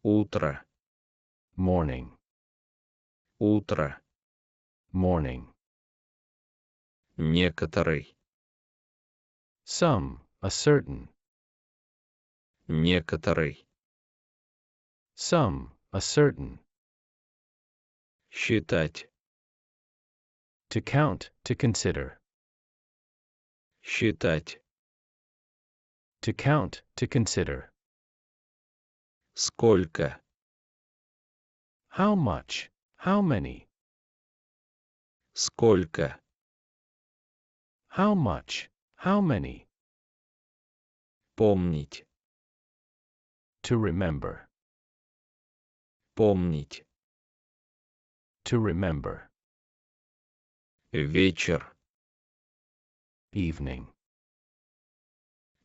Утро. Morning. Утро. Morning. Некоторый. Some, a certain. Некоторый. Some, a certain. Считать. To count, to consider. Считать. To count, to consider. Сколько. How much? How many? Сколько. How much? How many? Помнить. To remember. Помнить. To remember. Вечер. Evening.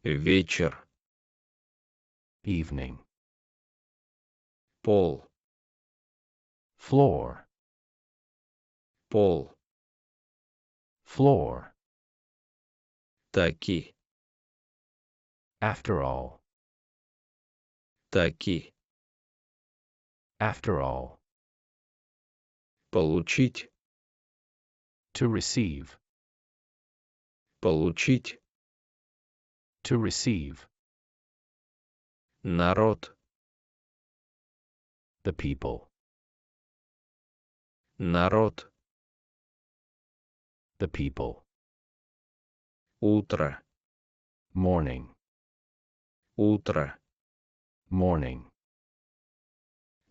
Вечер. Evening. Пол. Floor. Пол. Floor. Таки. After all. Таки. After all. Получить. To receive. Получить. To receive. Народ. The people. Народ. The people. Утро. Morning. Утро. Morning.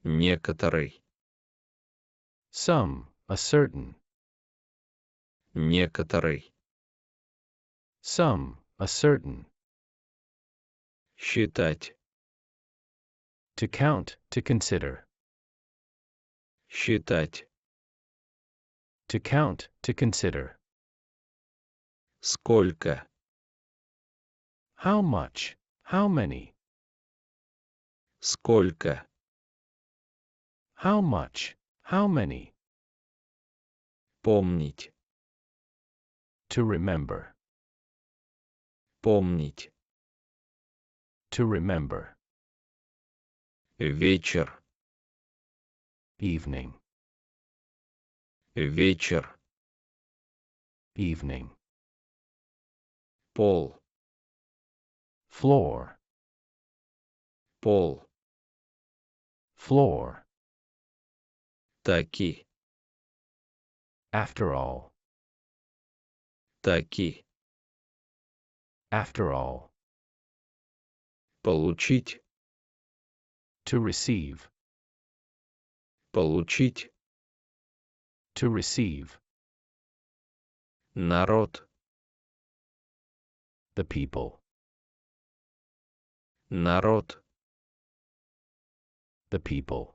Некоторый. Some, a certain. Некоторый. Some, a certain. Считать. To count, to consider. Считать. To count, to consider. Сколько. How much? How many? Сколько. How much? How many? Помнить. To remember. Помнить. To remember. Вечер. Evening. Вечер. Evening. Пол. Floor. Пол. Floor. Таки. After all. Таки. After all. Получить. To receive. Получить. To receive. Народ. The people. Народ. The people.